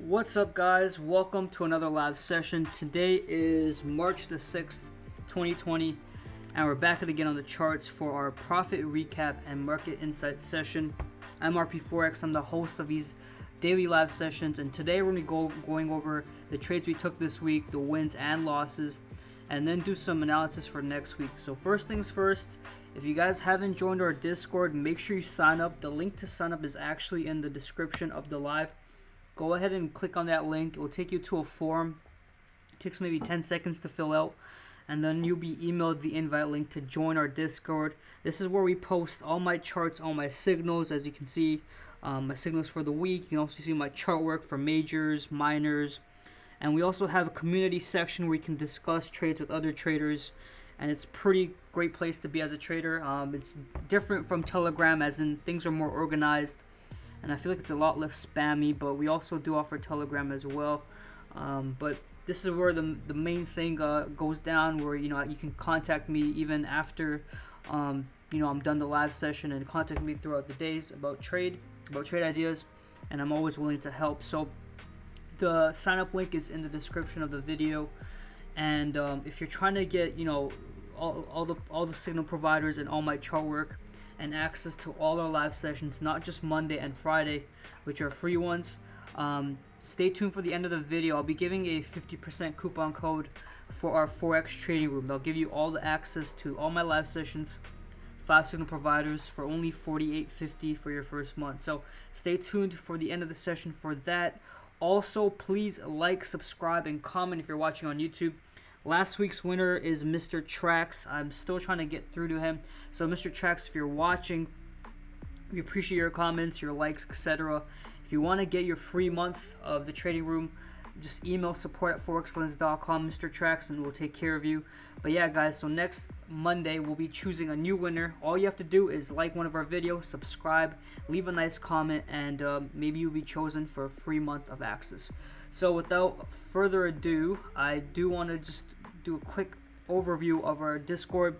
What's up, guys? Welcome to another live session. Today is March the 6th, 2020, and we're back again on the charts for our profit recap and market insight session. I'm RP Forex. I'm the host of these daily live sessions, and today we're going to be going over the trades we took this week, the wins and losses, and then do some analysis for next week. So first things first, if you guys haven't joined our Discord, make sure you sign up. The link to sign up is actually in the description of the live. Go ahead and click on that link. It will take you to a form. It takes maybe 10 seconds to fill out, and then you'll be emailed the invite link to join our Discord. This is where we post all my charts, all my signals. As you can see, my signals for the week. You can also see my chart work for majors, minors, and we also have a community section where you can discuss trades with other traders, and it's a pretty great place to be as a trader. It's different from Telegram, as in things are more organized, and I feel like it's a lot less spammy, but we also do offer Telegram as well. But this is where the main thing goes down, where you can contact me even after I'm done the live session, and contact me throughout the days about trade ideas, and I'm always willing to help. So the sign up link is in the description of the video, and if you're trying to get all the signal providers and all my chart work and access to all our live sessions, not just Monday and Friday, which are free ones, stay tuned for the end of the video. I'll be giving a 50% coupon code for our Forex trading room. They'll give you all the access to all my live sessions, 5 signal providers, for only $48.50 for your first month. So stay tuned for the end of the session for that. Also, please like, subscribe, and comment if you're watching on YouTube. Last week's winner is Mr. Trax. I'm still trying to get through to him. So Mr. Trax, if you're watching, we appreciate your comments, your likes, etc. If you want to get your free month of the trading room, just email support@forexlens.com, Mr. Trax, and we'll take care of you. But yeah, guys, so next Monday we'll be choosing a new winner. All you have to do is like one of our videos, subscribe, leave a nice comment, and maybe you'll be chosen for a free month of access. So without further ado, I do want to just do a quick overview of our Discord.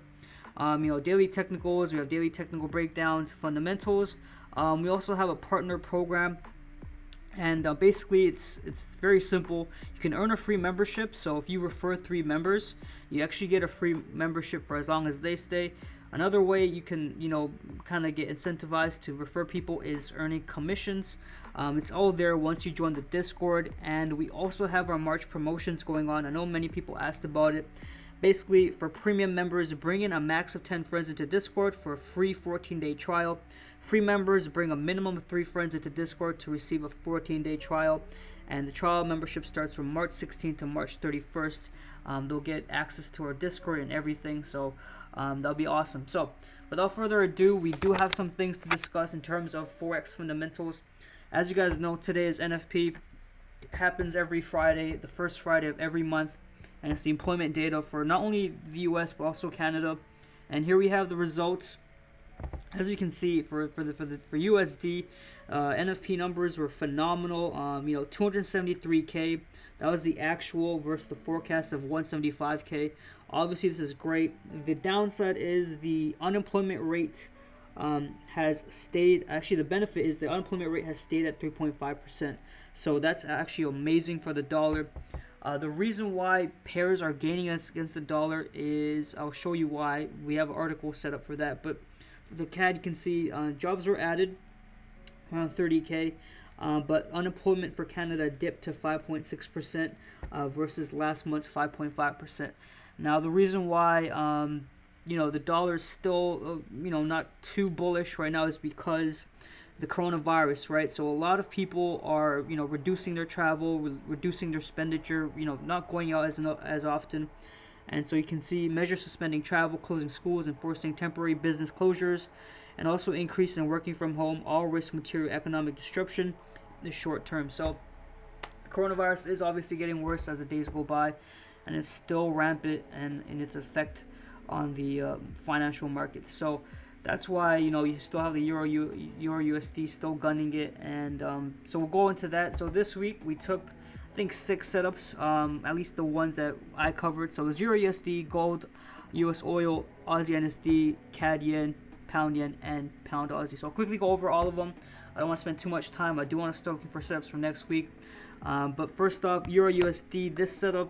Daily technicals, we have daily technical breakdowns, fundamentals. We also have a partner program, and basically it's very simple. You can earn a free membership. So if you refer 3 members, you actually get a free membership for as long as they stay. Another way you can kind of get incentivized to refer people is earning commissions. It's all there once you join the Discord, and we also have our March promotions going on. I know many people asked about it. Basically, for premium members, bring in a max of 10 friends into Discord for a free 14-day trial. Free members bring a minimum of 3 friends into Discord to receive a 14-day trial, and the trial membership starts from March 16th to March 31st. They'll get access to our Discord and everything, so that'll be awesome. So without further ado, we do have some things to discuss in terms of Forex fundamentals. As you guys know, today is NFP. It happens every Friday, the first Friday of every month, and it's the employment data for not only the US but also Canada. And here we have the results. As you can see, for USD, NFP numbers were phenomenal. 273K. That was the actual versus the forecast of 175K. Obviously, this is great. The downside is the unemployment rate has stayed. Actually, the benefit is the unemployment rate has stayed at 3.5%. So that's actually amazing for the dollar. The reason why pairs are gaining against the dollar is, I'll show you why. We have an article set up for that. But for the CAD, you can see jobs were added, around 30K. But unemployment for Canada dipped to 5.6% versus last month's 5.5%. Now, the reason why the dollar is still not too bullish right now is because the coronavirus, right? So a lot of people are reducing their travel, reducing their expenditure, not going out as often. And so you can see measures suspending travel, closing schools, enforcing temporary business closures, and also increase in working from home, all risk material economic disruption in the short term. So the coronavirus is obviously getting worse as the days go by, and it's still rampant and in its effect on the financial markets. So that's why you still have the Euro USD still gunning it, and so we'll go into that. So this week we took, I think, 6 setups, at least the ones that I covered. So it was Euro USD, gold, US oil, Aussie NSD, CAD yen, pound yen, and pound Aussie. So I'll quickly go over all of them. don't want to spend too much time. I do want to start looking for setups for next week. But first off, Euro USD. This setup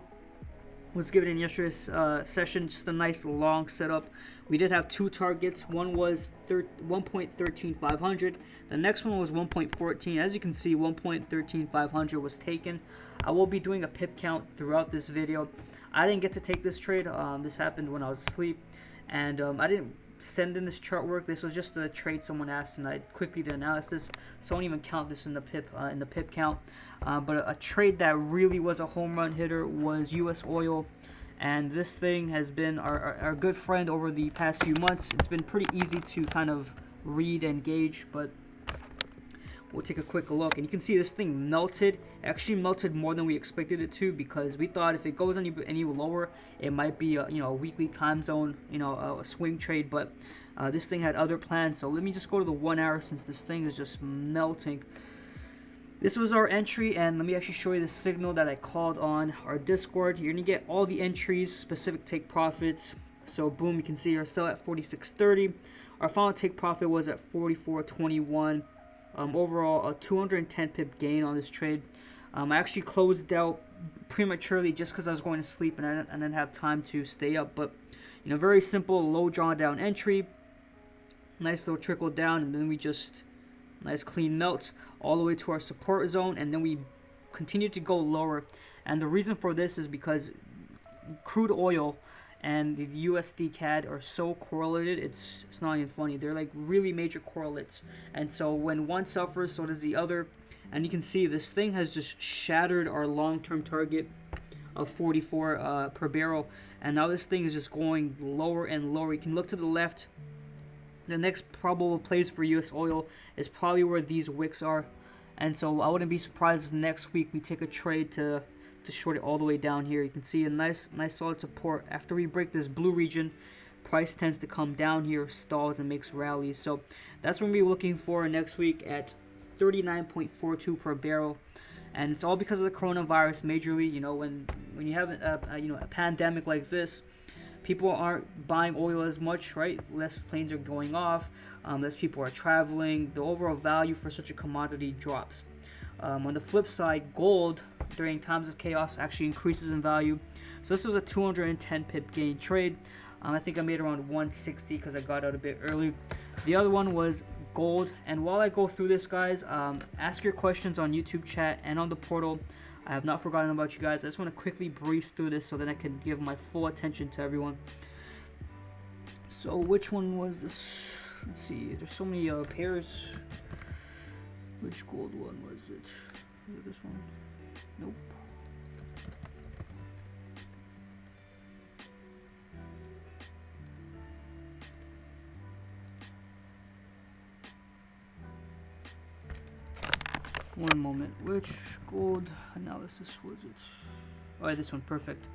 was given in yesterday's session. Just a nice long setup. We did have two targets. One was 1.13500. The next one was 1.14. As you can see, 1.13500 was taken. I will be doing a pip count throughout this video. I didn't get to take this trade. This happened when I was asleep, and I didn't send in this chart work. This was just a trade someone asked, and I quickly did analysis, so I won't even count this in the pip count. But a trade that really was a home run hitter was U.S. oil, and this thing has been our good friend over the past few months. It's been pretty easy to kind of read and gauge, but we'll take a quick look, and you can see this thing melted. It actually melted more than we expected it to, because we thought if it goes any lower, it might be a weekly time zone, a swing trade. But this thing had other plans. So let me just go to the 1 hour, since this thing is just melting. This was our entry, and let me actually show you the signal that I called on our Discord. You're gonna get all the entries, specific take profits. So boom, you can see our sell at 46.30. Our final take profit was at 44.21. Overall, a 210 pip gain on this trade. I actually closed out prematurely just because I was going to sleep and I didn't have time to stay up. But very simple, low drawn down entry, nice little trickle down, and then we just nice clean melt all the way to our support zone, and then we continue to go lower. And the reason for this is because crude oil and the USD CAD are so correlated, it's not even funny. They're like really major correlates, and so when one suffers, so does the other. And you can see this thing has just shattered our long-term target of 44 per barrel, and now this thing is just going lower and lower. You can look to the left. The next probable place for US oil is probably where these wicks are, and so I wouldn't be surprised if next week we take a trade to short it all the way down here. You can see a nice solid support. After we break this blue region, price tends to come down here, stalls, and makes rallies. So that's what we're looking for next week at 39.42 per barrel. And it's all because of the coronavirus majorly. When you have a pandemic like this, people aren't buying oil as much, right? Less planes are going off, less people are traveling. The overall value for such a commodity drops. On the flip side, gold during times of chaos actually increases in value. So this was a 210 pip gain trade. I think I made around 160 because I got out a bit early. The other one was gold. And while I go through this, guys, ask your questions on YouTube chat and on the portal. I have not forgotten about you guys. I just want to quickly breeze through this so that I can give my full attention to everyone. So which one was this? Let's see. There's so many pairs. Which gold one was it? Is it this one? Nope. One moment. Which gold analysis was it? Oh, this one. Perfect.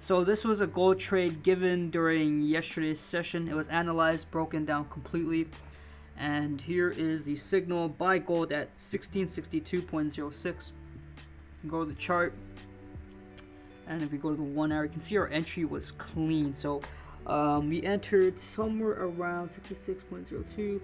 So this was a gold trade given during yesterday's session. It was analyzed, broken down completely. And here is the signal. Buy gold at 1662.06. Go to the chart, and if we go to the 1 hour, you can see our entry was clean. So we entered somewhere around 66.02,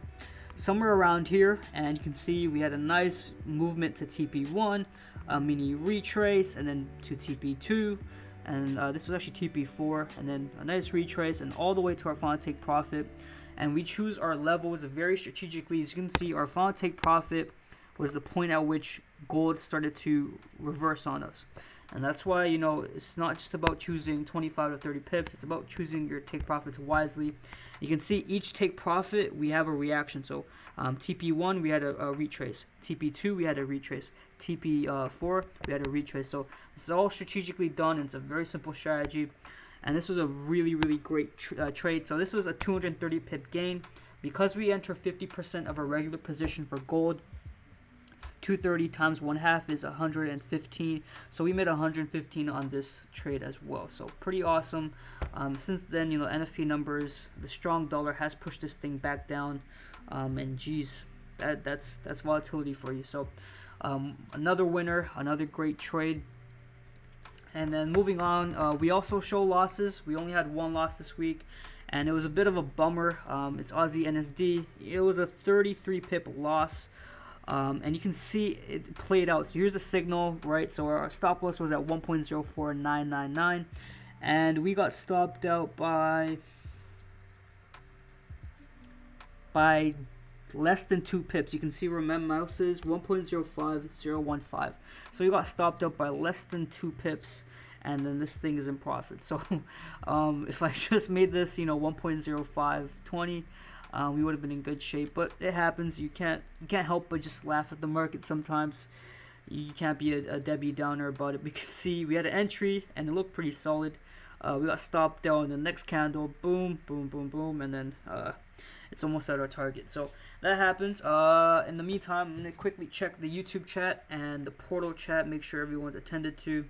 somewhere around here, and you can see we had a nice movement to TP1, a mini retrace, and then to TP2, and this was actually TP4, and then a nice retrace, and all the way to our final take profit. And we choose our levels very strategically. As you can see, our final take profit was the point at which gold started to reverse on us. And that's why, it's not just about choosing 25 to 30 pips. It's about choosing your take profits wisely. You can see each take profit, we have a reaction. So TP1, we had a retrace. TP2, we had a retrace. TP4, we had a retrace. So this is all strategically done, and it's a very simple strategy. And this was a really, really great trade. So this was a 230 pip gain. Because we enter 50% of a regular position for gold, 230 times 1/2 is 115. So we made 115 on this trade as well. So pretty awesome. Since then, NFP numbers, the strong dollar has pushed this thing back down. And geez, that's volatility for you. So another winner, another great trade. And then moving on, we also show losses. We only had one loss this week, and it was a bit of a bummer. It's Aussie NSD. It was a 33 pip loss. And you can see it played out. So here's a signal, right? So our stop loss was at 1.04999, and we got stopped out by less than 2 pips. You can see where my mouse is, 1.05015. So we got stopped up by less than 2 pips, and then this thing is in profit. So if I just made this, 1.0520, we would have been in good shape. But it happens. You can't help but just laugh at the market sometimes. You can't be a Debbie Downer about it. We can see we had an entry, and it looked pretty solid. We got stopped down in the next candle, boom, boom, boom, boom, and then it's almost at our target. So that happens. In the meantime, I'm going to quickly check the YouTube chat and the portal chat, make sure everyone's attended to.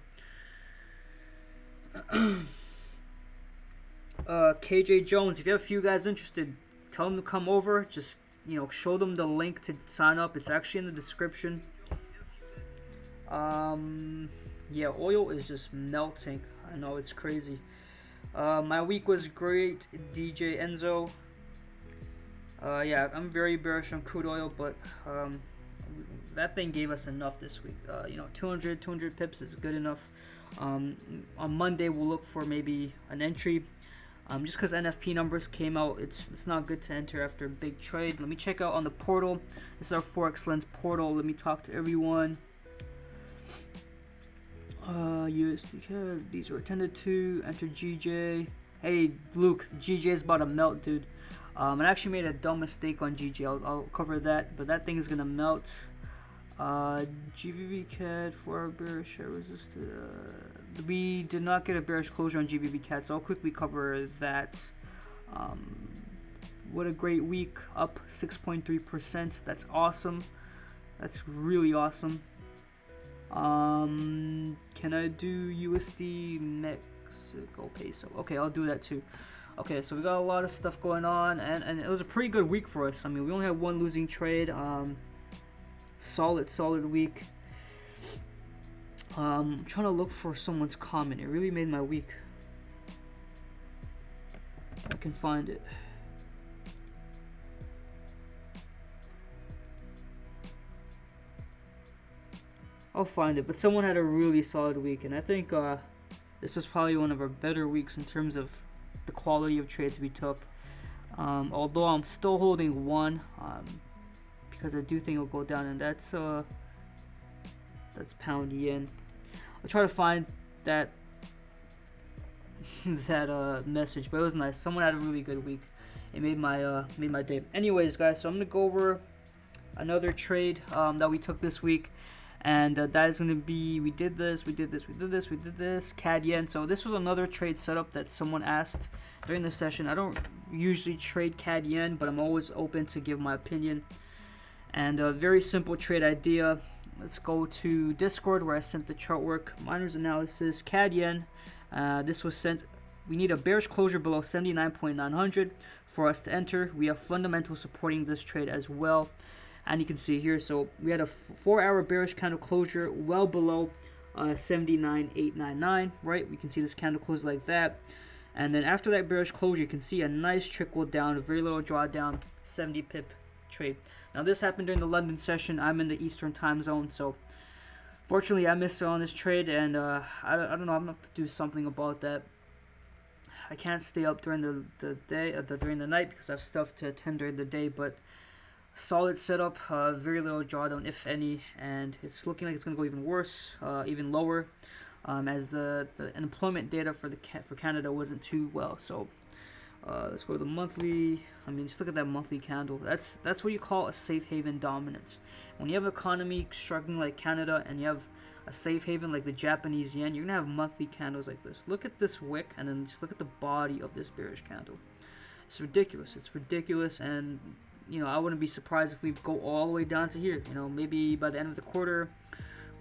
KJ Jones, if you have a few guys interested, tell them to come over. Just, show them the link to sign up. It's actually in the description. Yeah, oil is just melting. I know, it's crazy. My week was great, DJ Enzo. Yeah, I'm very bearish on crude oil, but that thing gave us enough this week. 200 pips is good enough. On Monday, we'll look for maybe an entry. Just because NFP numbers came out, it's not good to enter after a big trade. Let me check out on the portal. This is our Forex Lens portal. Let me talk to everyone. USD, these were attended to. Enter GJ. Hey, Luke, GJ is about to melt, dude. I actually made a dumb mistake on GJ. I'll cover that, but that thing is gonna melt. GBB CAD for our bearish resisted. We did not get a bearish closure on GBB CAD, so I'll quickly cover that. What a great week, up 6.3%. That's awesome. That's really awesome. Can I do USD Mexico peso? Okay, I'll do that too. Okay, so we got a lot of stuff going on, and it was a pretty good week for us. I mean, we only had one losing trade. Solid week. I'm trying to look for someone's comment. It really made my week. I can find it. I'll find it, but someone had a really solid week, and I think this was probably one of our better weeks in terms of the quality of trades we took. Although I'm still holding one, because I do think it'll go down, and that's pound yen. I'll try to find that message, but it was nice. Someone had a really good week. It made my day. Anyways, guys, so I'm gonna go over another trade that we took this week. And that is going to be, we did this, CAD yen. So this was another trade setup that someone asked during the session. I don't usually trade CAD yen, but I'm always open to give my opinion. And a very simple trade idea. Let's go to Discord where I sent the chart work. Miners Analysis, CAD yen. This was sent, we need a bearish closure below 79.900 for us to enter. We have fundamentals supporting this trade as well. And you can see here, so we had a 4-hour bearish candle closure well below 79.899, right? We can see this candle close like that. And then after that bearish closure, you can see a nice trickle down, a very little drawdown, 70 pip trade. Now this happened during the London session. I'm in the Eastern time zone, so fortunately I missed on this trade, and I don't know, I'm gonna have to do something about that. I can't stay up during the day, during the night, because I have stuff to attend during the day, but solid setup, very little drawdown if any, and it's looking like it's going to go even worse, even lower, as the unemployment data for Canada wasn't too well. So let's go to the monthly. I mean, just look at that monthly candle. That's what you call a safe haven dominance. When you have an economy struggling like Canada and you have a safe haven like the Japanese yen, you're going to have monthly candles like this. Look at this wick, and then just look at the body of this bearish candle. It's ridiculous. It's ridiculous, and I wouldn't be surprised if we go all the way down to here. Maybe by the end of the quarter,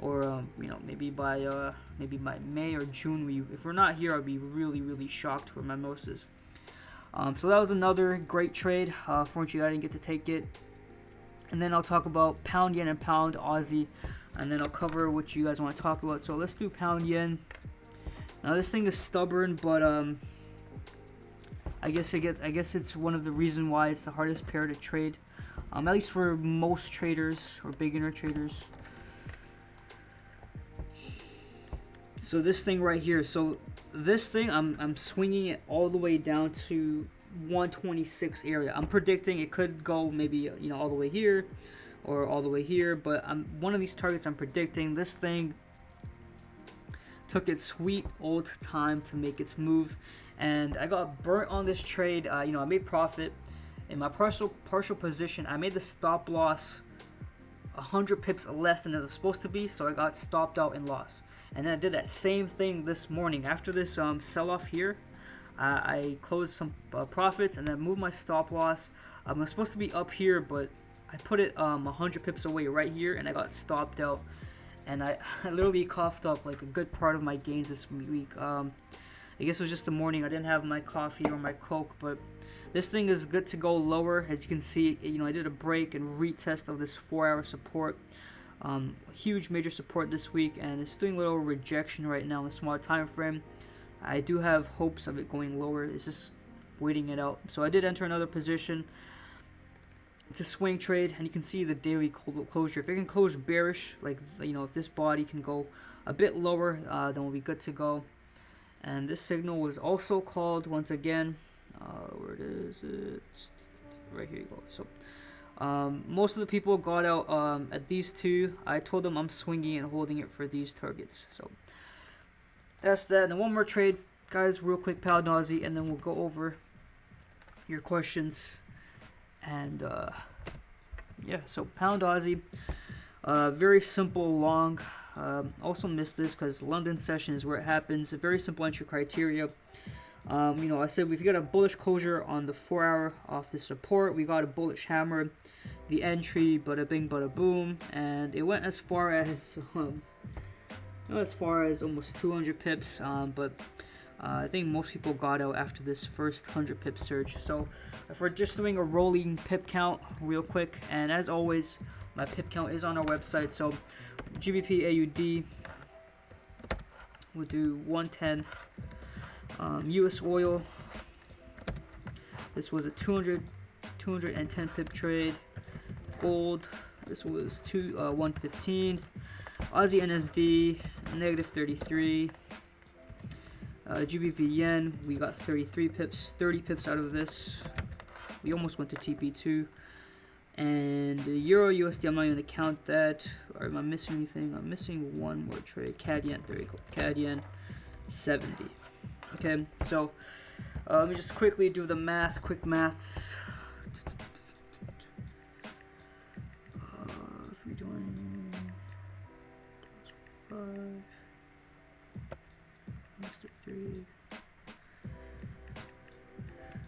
or maybe by May or June. If we're not here, I'd be really shocked where my mouse is. So that was another great trade. Fortunately, I didn't get to take it. And then I'll talk about pound yen and pound Aussie, and then I'll cover what you guys want to talk about. So let's do pound yen. Now this thing is stubborn, but I guess it's one of the reasons why it's the hardest pair to trade. at least for most traders or beginner traders. So this thing right here, so this thing I'm swinging it all the way down to 126 area. I'm predicting it could go maybe all the way here or all the way here, but one of these targets I'm predicting. This thing took its sweet old time to make its move, and I got burnt on this trade. I made profit in my partial position. I made the stop loss 100 pips less than it was supposed to be, so I got stopped out and lost. And then I did that same thing this morning. After this sell-off here, I closed some profits and then moved my stop loss. I was supposed to be up here, but I put it 100 pips away right here, and I got stopped out. And I literally coughed up like a good part of my gains this week. I guess it was just the morning. I didn't have my coffee or my Coke, but this thing is good to go lower. As you can see, I did a break and retest of this 4-hour support. Huge major support this week, and it's doing a little rejection right now in a small time frame. I do have hopes of it going lower. It's just waiting it out. So I did enter another position. It's a swing trade, and you can see the daily closure. If it can close bearish, like if this body can go a bit lower, then we'll be good to go. And this signal was also called once again. Where is it? Right here you go. So most of the people got out at these two. I told them I'm swinging and holding it for these targets. So that's that. And one more trade, guys, real quick, pound Aussie, and then we'll go over your questions. And yeah, so pound Aussie, very simple long. Also missed this because London session is where it happens. A very simple entry criteria. I said if you got a bullish closure on the 4-hour off the support, we got a bullish hammer, the entry, bada bing, bada boom, and it went as far as almost 200 pips. But I think most people got out after this first 100 pip surge. So if we're just doing a rolling pip count real quick, and as always, my pip count is on our website. So GBP AUD, we'll do 110. US oil, this was a 210 pip trade. Gold, this was 115. Aussie NSD, negative 33. GBP yen, we got 33 pips, 30 pips out of this. We almost went to TP2. And the Euro USD, I'm not going to count that. Or am I missing anything? I'm missing one more trade. CAD yen, there you go. CAD yen, 70. Okay, so let me just quickly do the math, quick maths. 320, 5, 3.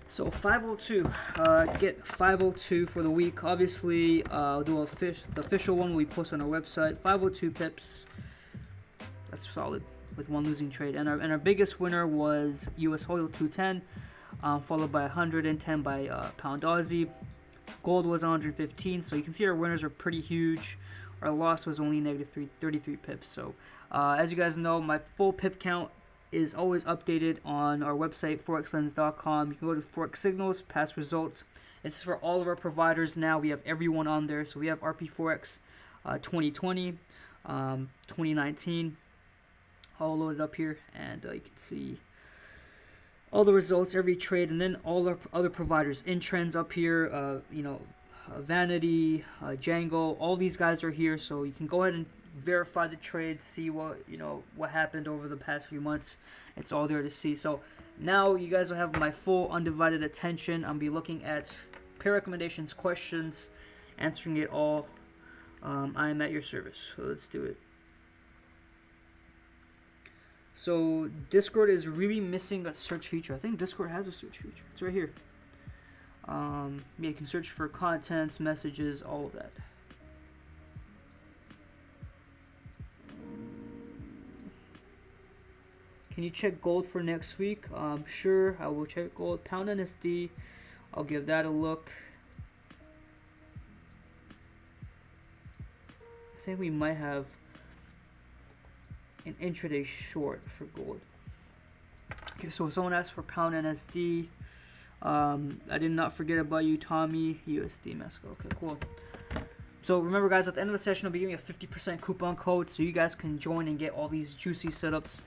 So 502, get 502 for the week. Obviously, I'll do the official one we post on our website. 502 pips. That's solid with one losing trade. And our biggest winner was US oil 210, followed by 110 by pound Aussie. Gold was 115. So you can see our winners are pretty huge. Our loss was only negative 33 pips. So as you guys know, my full pip count is always updated on our website, forexlens.com. You can go to Forex Signals, past results. It's for all of our providers now. We have everyone on there. So we have RP Forex 2020, 2019, all loaded up here. And you can see all the results, every trade, and then all our other providers. InTrends up here, Vanity, Django, all these guys are here. So you can go ahead and verify the trade, see what happened over the past few months. It's all there to see. So now you guys will have my full undivided attention. I'll be looking at pair recommendations, questions, answering it all. I am at your service. So let's do it. So Discord is really missing a search feature. I think Discord has a search feature. It's right here. Yeah, you can search for contents, messages, all of that. Can you check gold for next week? Sure, I will check gold. Pound NSD, I'll give that a look. I think we might have an intraday short for gold. Okay, so someone asked for pound NSD. I did not forget about you, Tommy. USD Mexico. Okay, cool. So remember, guys, at the end of the session, I'll be giving a 50% coupon code, so you guys can join and get all these juicy setups.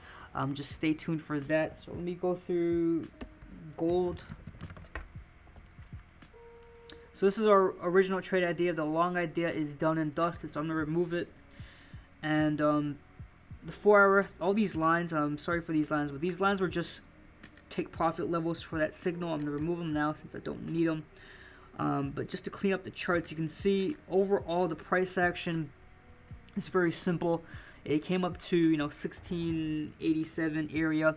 Just stay tuned for that. So let me go through gold. So this is our original trade idea. The long idea is done and dusted, so I'm gonna remove it. And the 4 hour, all these lines, I'm sorry for these lines, but these lines were just take profit levels for that signal. I'm gonna remove them now since I don't need them. But just to clean up the charts, you can see overall the price action is very simple. It came up to 1687 area,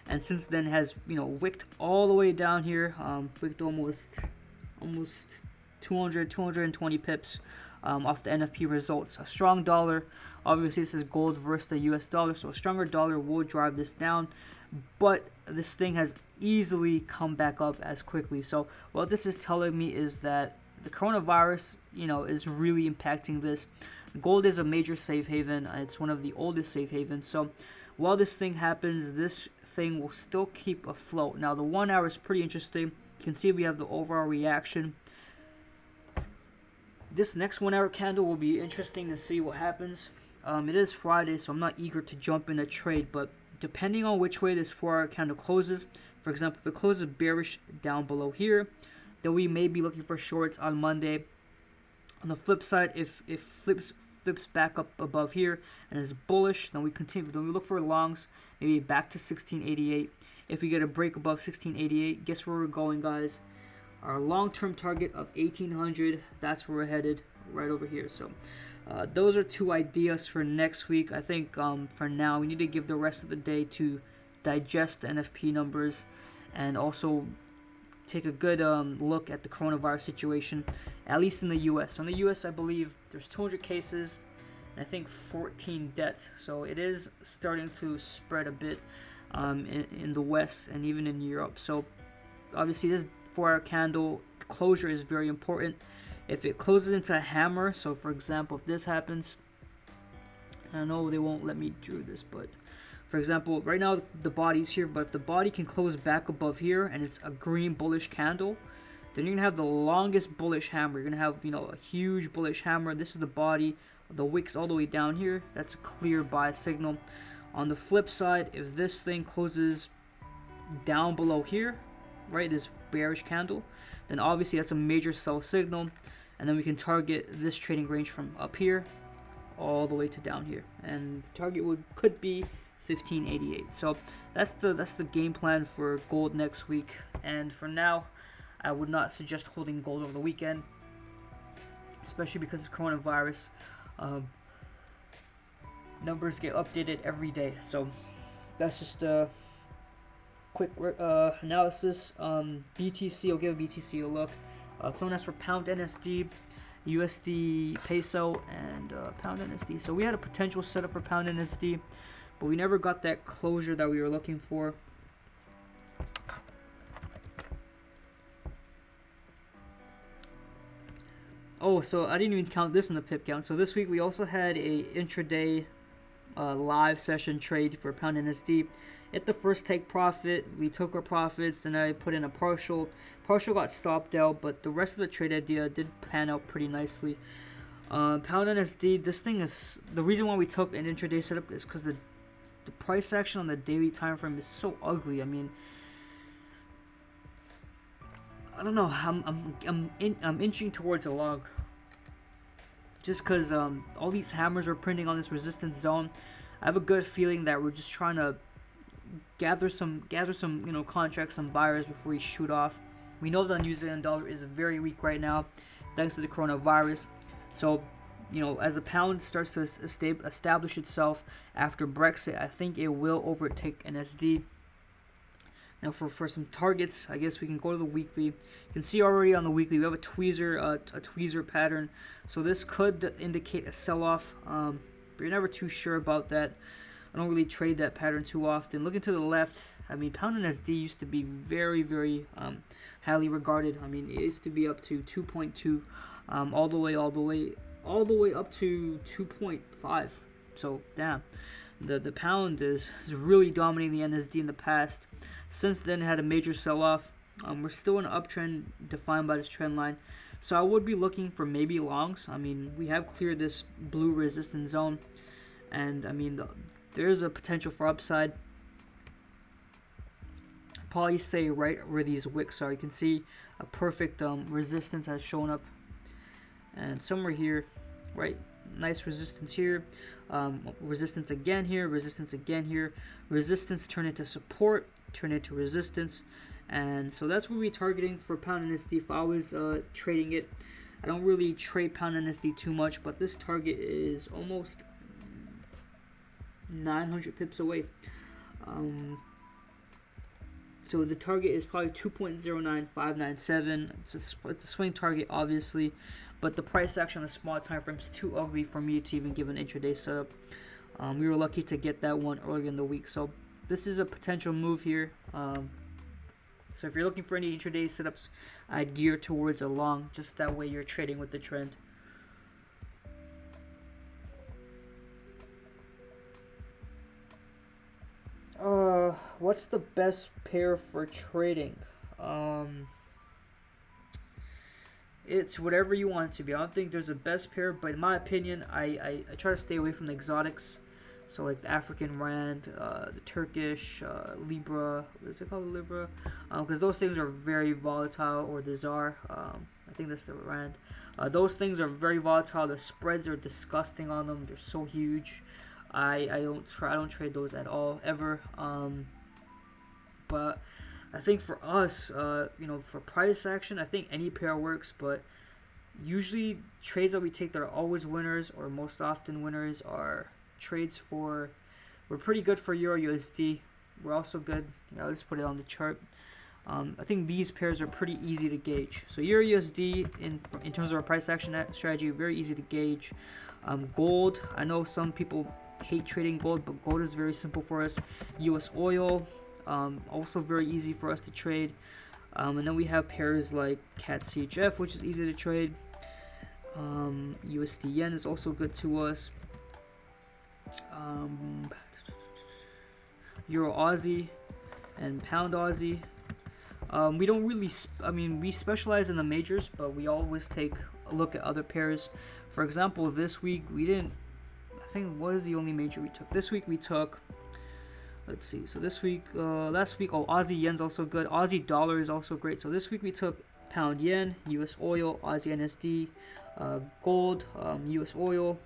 and since then has wicked all the way down here. Wicked almost 220 pips off the NFP results. A strong dollar, obviously this is gold versus the US dollar, so a stronger dollar will drive this down, but this thing has easily come back up as quickly. So what this is telling me is that the coronavirus is really impacting this. Gold is a major safe haven. It's one of the oldest safe havens, so while this thing happens, this thing will still keep afloat. Now the 1 hour is pretty interesting. You can see we have the overall reaction. This next 1 hour candle will be interesting to see what happens. It is Friday, so I'm not eager to jump in a trade, but depending on which way this 4 hour candle closes, for example, if it closes bearish down below here, then we may be looking for shorts on Monday. On the flip side, if it flips back up above here and is bullish, then we continue. Then we look for longs, maybe back to 1688. If we get a break above 1688, guess where we're going, guys? Our long-term target of 1800. That's where we're headed, right over here. So those are two ideas for next week. I think for now we need to give the rest of the day to digest the NFP numbers and also take a good look at the coronavirus situation, at least in the US. So in the US, I believe there's 200 cases and I think 14 deaths. So it is starting to spread a bit in the West and even in Europe. So obviously this 4 hour candle closure is very important. If it closes into a hammer, so for example, if this happens, I know they won't let me do this, but for example, right now the body's here, but if the body can close back above here and it's a green bullish candle, then you're gonna have the longest bullish hammer. You're gonna have a huge bullish hammer. This is the body, the wicks all the way down here. That's a clear buy signal. On the flip side, if this thing closes down below here, right, this bearish candle, then obviously that's a major sell signal, and then we can target this trading range from up here all the way to down here, and the target could be 1588. So that's the game plan for gold next week. And for now, I would not suggest holding gold over the weekend, especially because of coronavirus. Numbers get updated every day, so that's just a quick analysis. BTC, I'll give BTC a look. Someone asked for pound NSD, USD peso, and pound NSD. So we had a potential setup for pound NSD, but we never got that closure that we were looking for. Oh, so I didn't even count this in the pip count. So this week we also had a intraday live session trade for pound NSD. At the first take profit, we took our profits, and I put in a partial. Partial got stopped out, but the rest of the trade idea did pan out pretty nicely. Pound NSD, this thing is, the reason why we took an intraday setup is because the price action on the daily time frame is so ugly. I mean, I don't know. I'm inching towards a log, just because all these hammers are printing on this resistance zone. I have a good feeling that we're just trying to gather some contracts, some buyers before we shoot off. We know the New Zealand dollar is very weak right now, thanks to the coronavirus. So, as the pound starts to establish itself after Brexit, I think it will overtake NSD. Now for some targets, I guess we can go to the weekly. You can see already on the weekly we have a tweezer pattern. So this could indicate a sell-off. But you're never too sure about that. I don't really trade that pattern too often. Looking to the left, I mean, pound NSD used to be very, very highly regarded. I mean, it used to be up to 2.2, all the way up to 2.5. So damn, the pound is really dominating the NSD in the past. Since then, it had a major sell-off. We're still in an uptrend defined by this trend line. So I would be looking for maybe longs. I mean, we have cleared this blue resistance zone, and I mean, there's a potential for upside. Probably say right where these wicks are. You can see a perfect resistance has shown up, and somewhere here, right? Nice resistance here, resistance again here, resistance again here, resistance turn into support, turn into resistance. And so that's what we're targeting for pound NSD. If I was trading it, I don't really trade pound NSD too much, but this target is almost 900 pips away. So the target is probably 2.09597. It's a swing target, obviously, but the price action on a small time frame is too ugly for me to even give an intraday setup. We were lucky to get that one earlier in the week, so this is a potential move here. So if you're looking for any intraday setups, I'd gear towards a long, just that way you're trading with the trend. What's the best pair for trading? It's whatever you want it to be. I don't think there's a best pair, but in my opinion, I try to stay away from the exotics. So like the African Rand, the Turkish Libra, what is it called, Libra? Because those things are very volatile, or the ZAR, I think that's the Rand. Those things are very volatile. The spreads are disgusting on them. They're so huge. I don't trade those at all ever. But I think for us, for price action, I think any pair works. But usually trades that we take that are always winners, or most often winners, are trades for, we're pretty good for Euro USD. We're also good. Let's put it on the chart. I think these pairs are pretty easy to gauge. So Euro USD in terms of our price action strategy, very easy to gauge. Gold, I know some people hate trading gold, but gold is very simple for us. US oil, also very easy for us to trade. And then we have pairs like CAD CHF, which is easy to trade. USD yen is also good to us. Euro Aussie and Pound Aussie. We don't really, we specialize in the majors, but we always take a look at other pairs. For example, this week we didn't, I think, what is the only major we took? This week we took, let's see, so this week, last week, Aussie Yen's also good. Aussie Dollar is also great. So this week we took Pound Yen, US Oil, Aussie NSD, Gold, US Oil.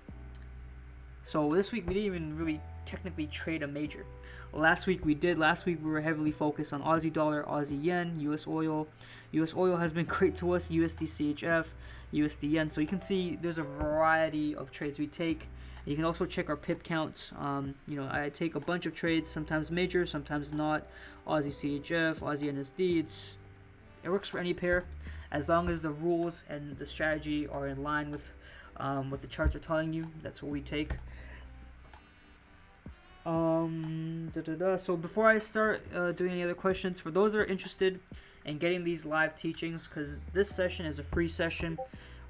So this week we didn't even really technically trade a major. Last week we did. Last week we were heavily focused on Aussie Dollar, Aussie Yen, US Oil. US Oil has been great to us, USD CHF, USD Yen. So you can see there's a variety of trades we take. You can also check our pip counts. I take a bunch of trades, sometimes major, sometimes not. Aussie CHF, Aussie NSD. It works for any pair, as long as the rules and the strategy are in line with what the charts are telling you. That's what we take. So before I start doing any other questions, for those that are interested in getting these live teachings, because this session is a free session,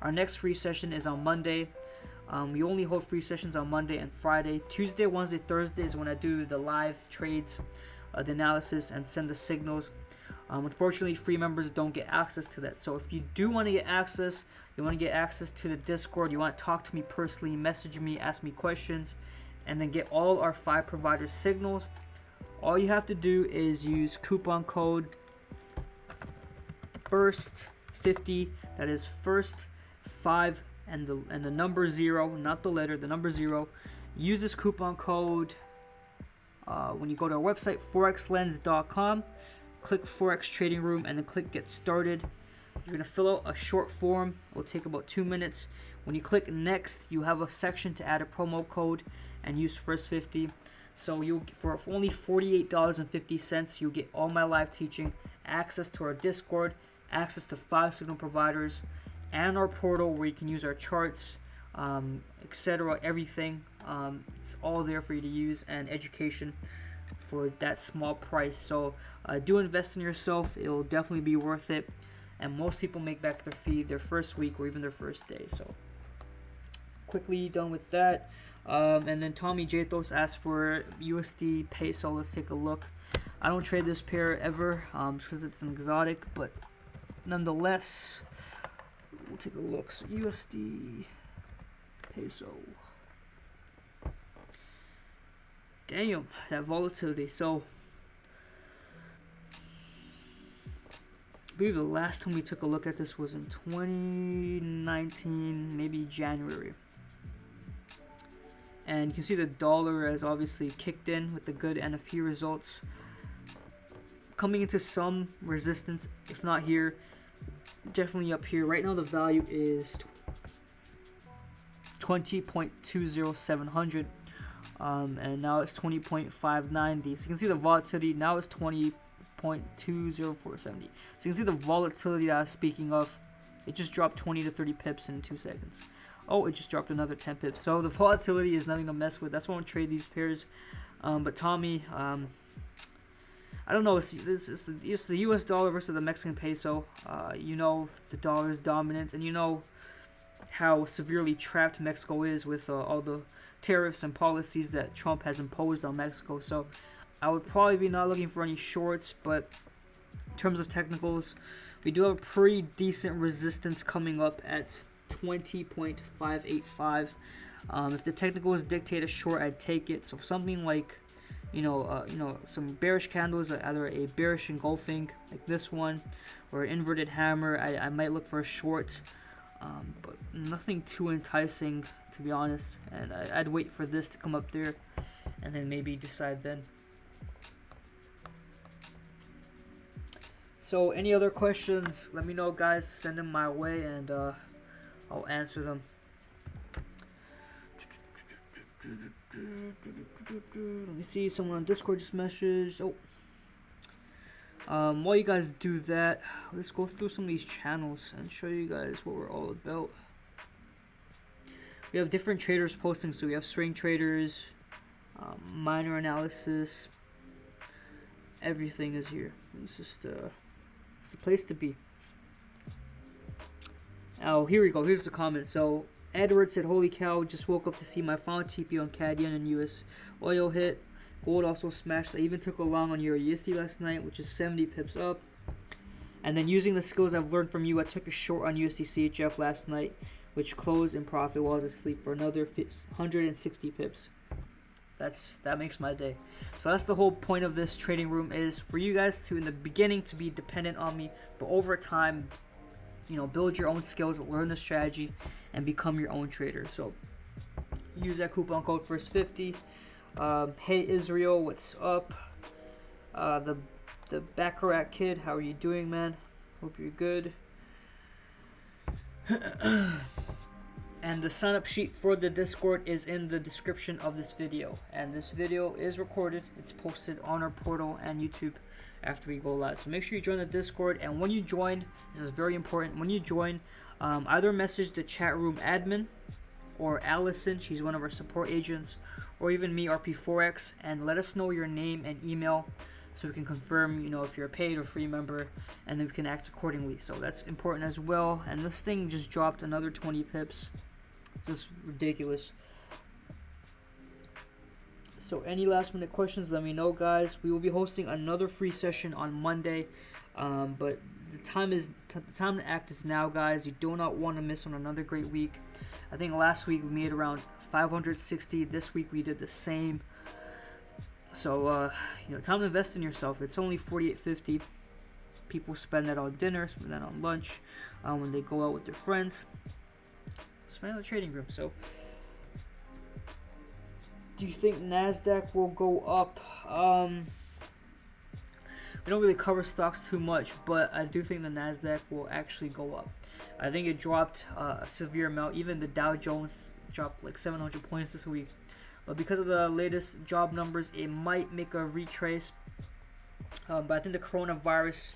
our next free session is on Monday. We only hold free sessions on Monday and Friday. Tuesday, Wednesday, Thursday is when I do the live trades, the analysis, and send the signals. Unfortunately, free members don't get access to that. So if you do want to get access, you want to get access to the Discord, you want to talk to me personally, message me, ask me questions, and then get all our 5 providers signals, all you have to do is use coupon code FIRST50. That is first 5 and the number 0, not the letter, the number 0. Use this coupon code when you go to our website, forexlens.com. Click Forex Trading Room and then click Get Started. You're going to fill out a short form. It will take about 2 minutes. When you click Next, you have a section to add a promo code and use FIRST50. So for only $48.50, you'll get all my live teaching, access to our Discord, access to 5 signal providers, and our portal where you can use our charts, etc. Everything. It's all there for you to use, and education for that small price. So do invest in yourself. It'll definitely be worth it. And most people make back their fee their first week or even their first day. So quickly done with that. And then Tommy Jathos asked for USD peso. Let's take a look. I don't trade this pair ever because it's an exotic, but nonetheless, we'll take a look. So USD peso. Damn, that volatility. So I believe the last time we took a look at this was in 2019, maybe January. And you can see the dollar has obviously kicked in with the good NFP results. Coming into some resistance, if not here, definitely up here. Right now the value is 20.20700, and now it's 20.590. So you can see the volatility now is 20.20470. So you can see the volatility that I was speaking of. It just dropped 20 to 30 pips in 2 seconds. Oh, it just dropped another 10 pips. So the volatility is nothing to mess with. That's why I don't trade these pairs. But Tommy, I don't know. It's the U.S. dollar versus the Mexican peso. You know the dollar is dominant, and you know how severely trapped Mexico is with all the tariffs and policies that Trump has imposed on Mexico. So I would probably be not looking for any shorts, but in terms of technicals, we do have a pretty decent resistance coming up at 20.585. If the technicals dictate a short, I'd take it. So something like, some bearish candles, either a bearish engulfing like this one, or an inverted hammer. I might look for a short, but nothing too enticing, to be honest. And I'd wait for this to come up there, and then maybe decide then. So any other questions, let me know, guys. Send them my way, and I'll answer them. Let me see, someone on Discord just messaged. While you guys do that, let's go through some of these channels and show you guys what we're all about. We have different traders posting, so we have swing traders, minor analysis, everything is here. It's just it's the place to be. Oh, here we go. Here's the comment. So Edward said, "Holy cow! Just woke up to see my final TP on CAD yen and US oil hit. Gold also smashed. I even took a long on Euro USD last night, which is 70 pips up. And then using the skills I've learned from you, I took a short on USD CHF last night, which closed in profit while I was asleep for another 160 pips. That makes my day. So that's the whole point of this trading room, is for you guys to, in the beginning, to be dependent on me, but over time, build your own skills, learn the strategy, and become your own trader. So use that coupon code FIRST50. Hey Israel, what's up? The Baccarat kid, how are you doing, man? Hope you're good. And the sign up sheet for the Discord is in the description of this video. And this video is recorded. It's posted on our portal and YouTube after we go live. So make sure you join the Discord. And when you join, this is very important, when you join, either message the chat room admin or Allison, she's one of our support agents, or even me, RP Forex, and let us know your name and email so we can confirm, if you're a paid or free member, and then we can act accordingly. So that's important as well. And this thing just dropped another 20 pips. Just ridiculous. So any last minute questions, let me know, guys. We will be hosting another free session on Monday, but the time to act is now, guys. You do not want to miss on another great week. I think last week we made around 560. This week we did the same. So time to invest in yourself. It's only $48.50. People spend that on dinner, spend that on lunch, when they go out with their friends. Spend it in the trading room. So do you think NASDAQ will go up? We don't really cover stocks too much, but I do think the NASDAQ will actually go up. I think it dropped a severe amount. Even the Dow Jones dropped like 700 points this week. But because of the latest job numbers, it might make a retrace. But I think the coronavirus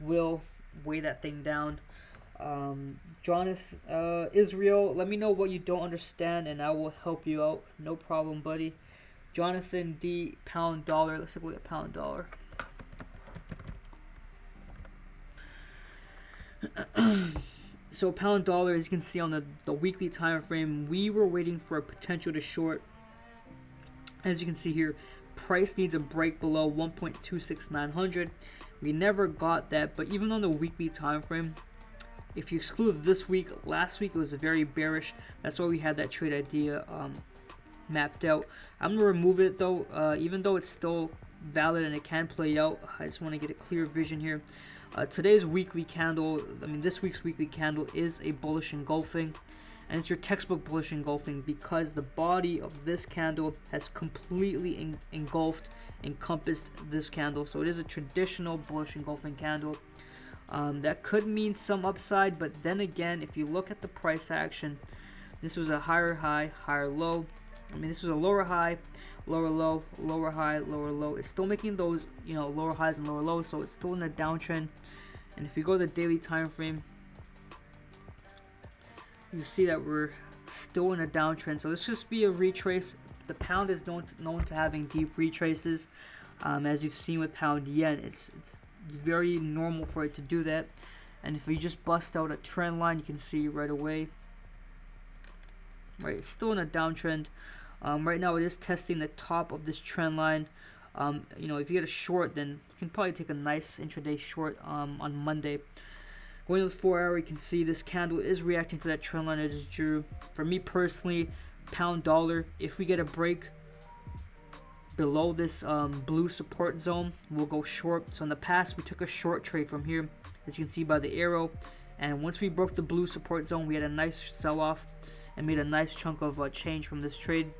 will weigh that thing down. Jonathan, Israel, let me know what you don't understand and I will help you out. No problem, buddy. Jonathan D, pound dollar. Let's take a look at pound dollar. So pound dollar, as you can see on the weekly time frame, we were waiting for a potential to short. As you can see here, price needs a break below 1.26900. We never got that, but even on the weekly time frame, if you exclude this week, last week it was very bearish. That's why we had that trade idea mapped out. I'm gonna remove it though, even though it's still valid and it can play out. I just want to get a clear vision here. Today's weekly candle, this week's weekly candle is a bullish engulfing, and it's your textbook bullish engulfing because the body of this candle has completely encompassed this candle. So it is a traditional bullish engulfing candle. That could mean some upside, but then again, if you look at the price action, this was a higher high, higher low. This was a lower high, lower low, lower high, lower low. It's still making those, lower highs and lower lows, so it's still in a downtrend. And if you go to the daily time frame, you see that we're still in a downtrend. So let's just be a retrace. The pound is known to having deep retraces, as you've seen with pound yen. It's very normal for it to do that. And if we just bust out a trend line, you can see right away, right, it's still in a downtrend. Right now it is testing the top of this trend line. If you get a short, then you can probably take a nice intraday short on Monday. Going to the 4 hour, you can see this candle is reacting to that trend line I just drew. For me personally, pound dollar, if we get a break below this blue support zone, we'll go short. So in the past, we took a short trade from here, as you can see by the arrow. And once we broke the blue support zone, we had a nice sell-off and made a nice chunk of change from this trade.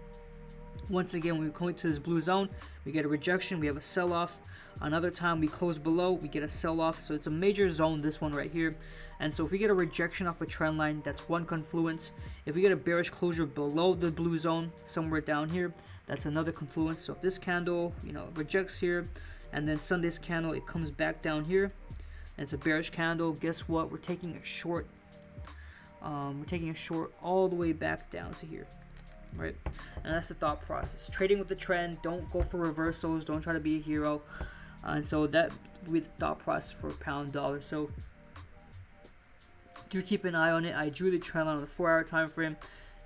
Once again, when we come to this blue zone, we get a rejection, we have a sell-off. Another time we close below, we get a sell-off. So it's a major zone, this one right here. And so if we get a rejection off a trend line, that's one confluence. If we get a bearish closure below the blue zone, somewhere down here, that's another confluence. So if this candle, rejects here, and then Sunday's candle, it comes back down here, and it's a bearish candle, guess what? We're taking a short. We're taking a short all the way back down to here. Right, and that's the thought process. Trading with the trend, don't go for reversals, don't try to be a hero. And so that would be the thought process for pound dollar. So do keep an eye on it. I drew the trend line on the 4 hour time frame,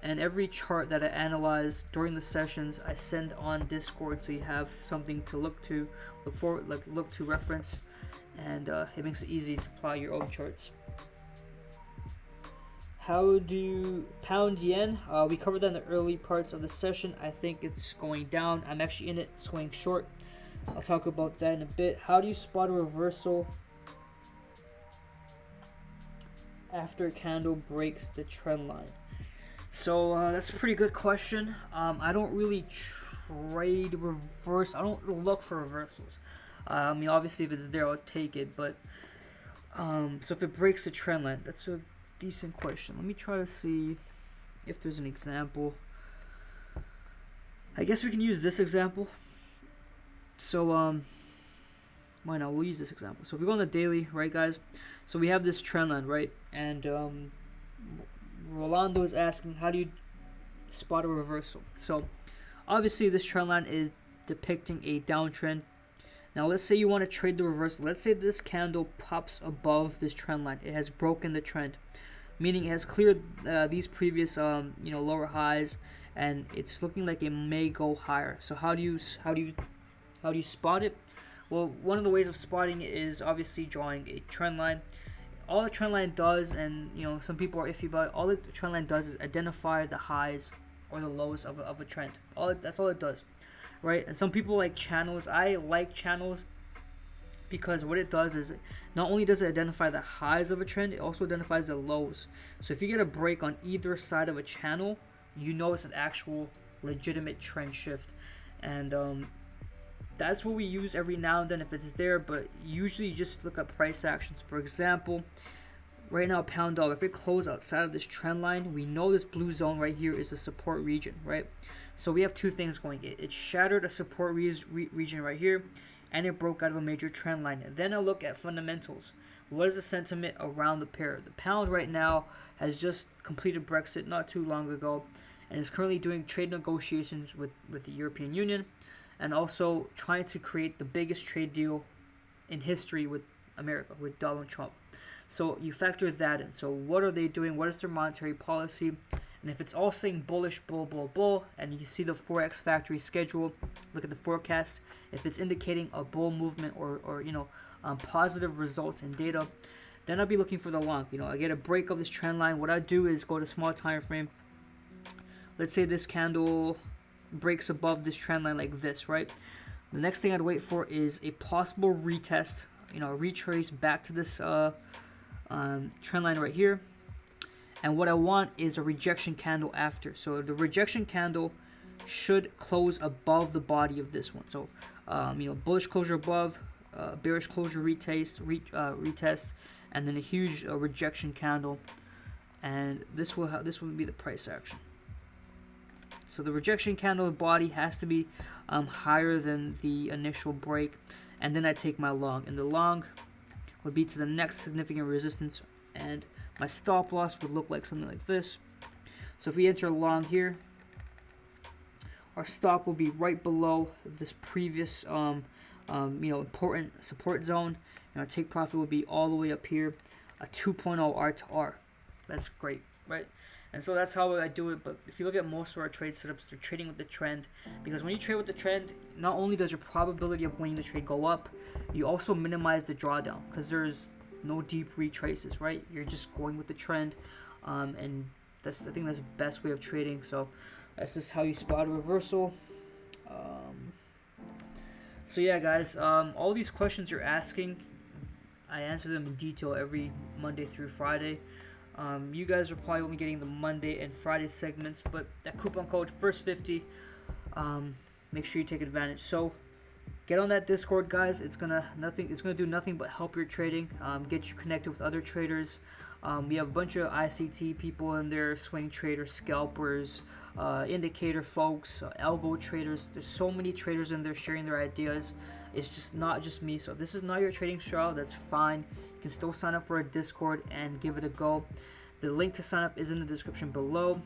and every chart that I analyze during the sessions I send on Discord, so you have something to look to reference, and it makes it easy to apply your own charts. How do pound yen? We covered that in the early parts of the session. I think it's going down. I'm actually in it, swing short. I'll talk about that in a bit. How do you spot a reversal after a candle breaks the trend line? So that's a pretty good question. I don't really trade reverse. I don't look for reversals. Obviously if it's there, I'll take it. But so if it breaks the trend line, that's a decent question. Let me try to see if there's an example. I guess we can use this example. So why not? We'll use this example. So if we go on the daily, right, guys? So we have this trend line, right? And Rolando is asking, how do you spot a reversal? So obviously this trend line is depicting a downtrend. Now let's say you want to trade the reversal. Let's say this candle pops above this trend line. It has broken the trend, meaning it has cleared these previous lower highs, and it's looking like it may go higher. So how do you spot it? Well, one of the ways of spotting it is obviously drawing a trend line. All the trend line does, and some people are iffy about it, all the trend line does is identify the highs or the lows of a trend. That's all it does, right? And some people like channels. I like channels because what it does is not only does it identify the highs of a trend, it also identifies the lows. So if you get a break on either side of a channel, it's an actual legitimate trend shift. And that's what we use every now and then if it's there, but usually you just look at price actions. For example, right now pound dollar, if it closed outside of this trend line, we know this blue zone right here is the support region, right? So we have two things going. It shattered a support region right here, and it broke out of a major trend line. And then I look at fundamentals. What is the sentiment around the pair? The pound right now has just completed Brexit not too long ago, and is currently doing trade negotiations with the European Union, and also trying to create the biggest trade deal in history with America, with Donald Trump. So you factor that in. So what are they doing? What is their monetary policy? And if it's all saying bullish, bull, bull, bull, and you see the Forex factory schedule, look at the forecast. If it's indicating a bull movement or positive results in data, then I'll be looking for the long. I get a break of this trend line. What I do is go to small time frame. Let's say this candle breaks above this trend line like this, right? The next thing I'd wait for is a possible retest, retrace back to this trend line right here. And what I want is a rejection candle after. So the rejection candle should close above the body of this one. So, bullish closure above, bearish closure retest, and then a huge rejection candle. And this will be the price action. So the rejection candle body has to be higher than the initial break, and then I take my long. And the long would be to the next significant resistance, and my stop loss would look like something like this. So if we enter long here, our stop will be right below this previous important support zone, and our take profit will be all the way up here, a 2.0 R to R. That's great, right? And so that's how I do it. But if you look at most of our trade setups, they're trading with the trend, because when you trade with the trend, not only does your probability of winning the trade go up, you also minimize the drawdown, because there's no deep retraces, right? You're just going with the trend, and I think that's the best way of trading. So that's just how you spot a reversal. So yeah, guys, all these questions you're asking, I answer them in detail every Monday through Friday. You guys are probably only getting the Monday and Friday segments, but that coupon code first50, make sure you take advantage. So get on that Discord, guys. It's gonna do nothing but help your trading, get you connected with other traders. We have a bunch of ICT people in there, swing traders, scalpers, indicator folks, algo traders. There's so many traders in there sharing their ideas. It's just not just me. So if this is not your trading style, that's fine. You can still sign up for a Discord and give it a go. The link to sign up is in the description below.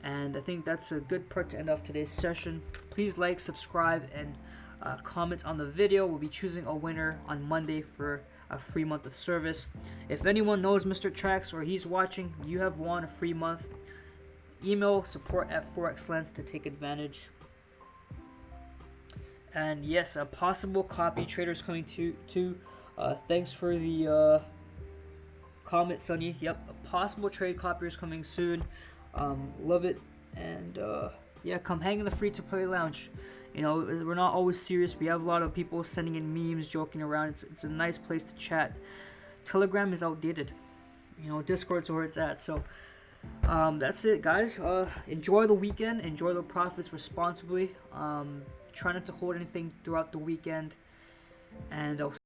And I think that's a good part to end off today's session. Please like, subscribe, and comment on the video. We'll be choosing a winner on Monday for a free month of service. If anyone knows Mr. Trax or he's watching, you have won a free month. Email support@ForexLens to take advantage. And yes, a possible copy traders coming to thanks for the comment, Sunny. Yep, a possible trade copy is coming soon. Love it. And yeah, come hang in the free to play lounge. We're not always serious. We have a lot of people sending in memes, joking around. It's a nice place to chat. Telegram is outdated. Discord's where it's at. So that's it, guys. Enjoy the weekend. Enjoy the profits responsibly. Try not to hold anything throughout the weekend. And I'll